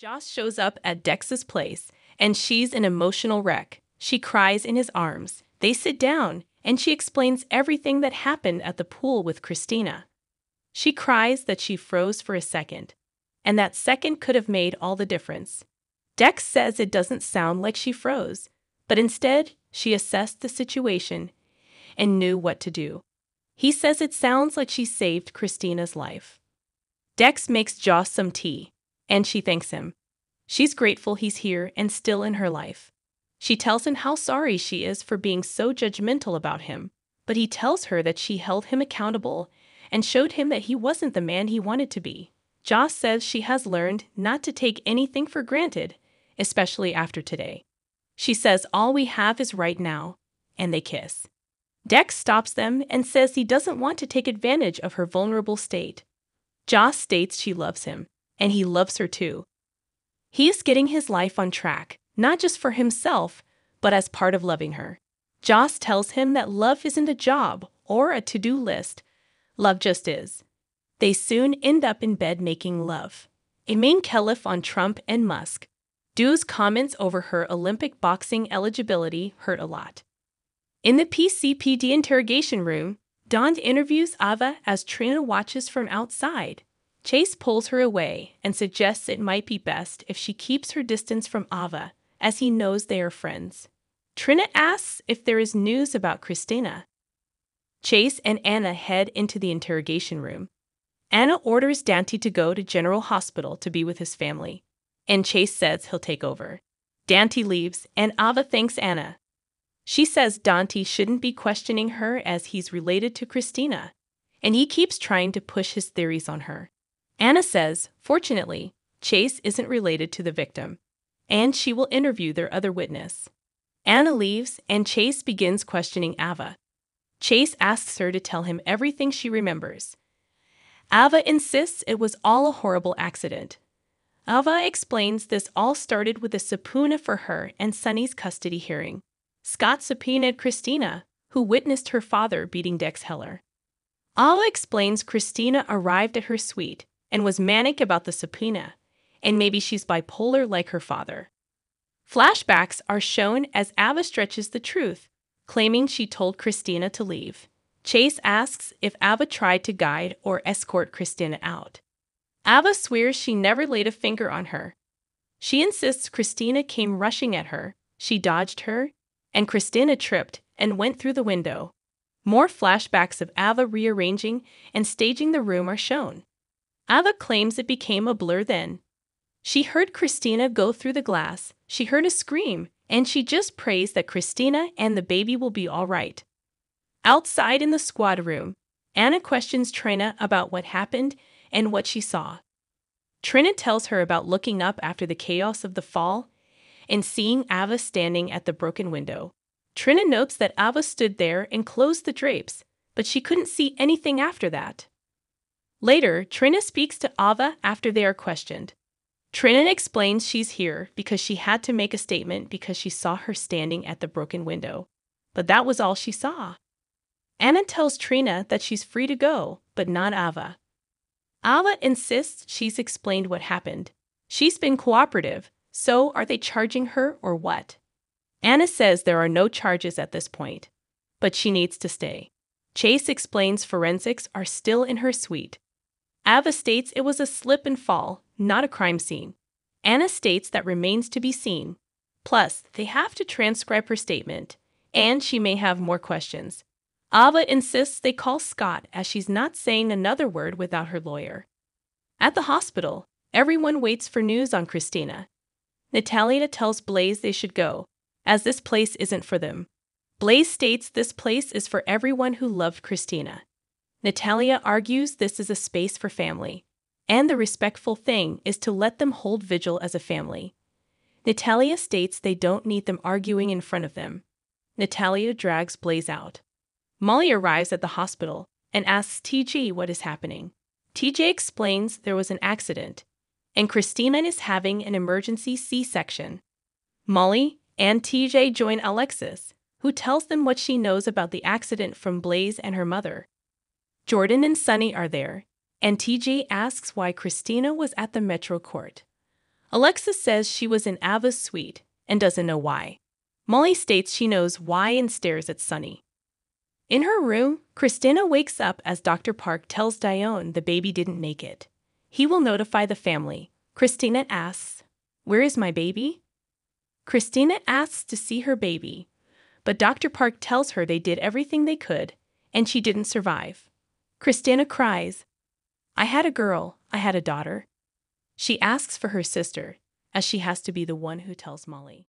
Joss shows up at Dex's place, and she's an emotional wreck. She cries in his arms. They sit down, and she explains everything that happened at the pool with Christina. She cries that she froze for a second, and that second could have made all the difference. Dex says it doesn't sound like she froze, but instead, she assessed the situation and knew what to do. He says it sounds like she saved Christina's life. Dex makes Joss some tea, and she thanks him. She's grateful he's here and still in her life. She tells him how sorry she is for being so judgmental about him, but he tells her that she held him accountable and showed him that he wasn't the man he wanted to be. Joss says she has learned not to take anything for granted, especially after today. She says all we have is right now, and they kiss. Dex stops them and says he doesn't want to take advantage of her vulnerable state. Joss states she loves him, and he loves her too. He is getting his life on track, not just for himself, but as part of loving her. Joss tells him that love isn't a job or a to-do list. Love just is. They soon end up in bed making love. A main caliph on Trump and Musk. Du's comments over her Olympic boxing eligibility hurt a lot. In the PCPD interrogation room, Dawn interviews Ava as Trina watches from outside. Chase pulls her away and suggests it might be best if she keeps her distance from Ava, as he knows they are friends. Trina asks if there is news about Christina. Chase and Anna head into the interrogation room. Anna orders Dante to go to General Hospital to be with his family, and Chase says he'll take over. Dante leaves, and Ava thanks Anna. She says Dante shouldn't be questioning her as he's related to Christina, and he keeps trying to push his theories on her. Anna says, fortunately, Chase isn't related to the victim, and she will interview their other witness. Anna leaves, and Chase begins questioning Ava. Chase asks her to tell him everything she remembers. Ava insists it was all a horrible accident. Ava explains this all started with a subpoena for her and Sonny's custody hearing. Scott subpoenaed Christina, who witnessed her father beating Dex Heller. Ava explains Christina arrived at her suite and was manic about the subpoena, and maybe she's bipolar like her father. Flashbacks are shown as Ava stretches the truth, claiming she told Christina to leave. Chase asks if Ava tried to guide or escort Christina out. Ava swears she never laid a finger on her. She insists Christina came rushing at her, she dodged her, and Christina tripped and went through the window. More flashbacks of Ava rearranging and staging the room are shown. Ava claims it became a blur then. She heard Christina go through the glass, she heard a scream, and she just prays that Christina and the baby will be all right. Outside in the squad room, Anna questions Trina about what happened and what she saw. Trina tells her about looking up after the chaos of the fall and seeing Ava standing at the broken window. Trina notes that Ava stood there and closed the drapes, but she couldn't see anything after that. Later, Trina speaks to Ava after they are questioned. Trina explains she's here because she had to make a statement because she saw her standing at the broken window, but that was all she saw. Anna tells Trina that she's free to go, but not Ava. Ava insists she's explained what happened. She's been cooperative, so are they charging her or what? Anna says there are no charges at this point, but she needs to stay. Chase explains forensics are still in her suite. Ava states it was a slip and fall, not a crime scene. Anna states that remains to be seen. Plus, they have to transcribe her statement, and she may have more questions. Ava insists they call Scott as she's not saying another word without her lawyer. At the hospital, everyone waits for news on Christina. Natalia tells Blaze they should go, as this place isn't for them. Blaze states this place is for everyone who loved Christina. Natalia argues this is a space for family, and the respectful thing is to let them hold vigil as a family. Natalia states they don't need them arguing in front of them. Natalia drags Blaze out. Molly arrives at the hospital and asks TJ what is happening. TJ explains there was an accident, and Christina is having an emergency C-section. Molly and TJ join Alexis, who tells them what she knows about the accident from Blaze and her mother. Jordan and Sunny are there, and TJ asks why Christina was at the Metro Court. Alexis says she was in Ava's suite and doesn't know why. Molly states she knows why and stares at Sunny. In her room, Christina wakes up as Dr. Park tells Dione the baby didn't make it. He will notify the family. Christina asks, "Where is my baby?" Christina asks to see her baby, but Dr. Park tells her they did everything they could, and she didn't survive. Christina cries, "I had a girl, I had a daughter." She asks for her sister, as she has to be the one who tells Molly.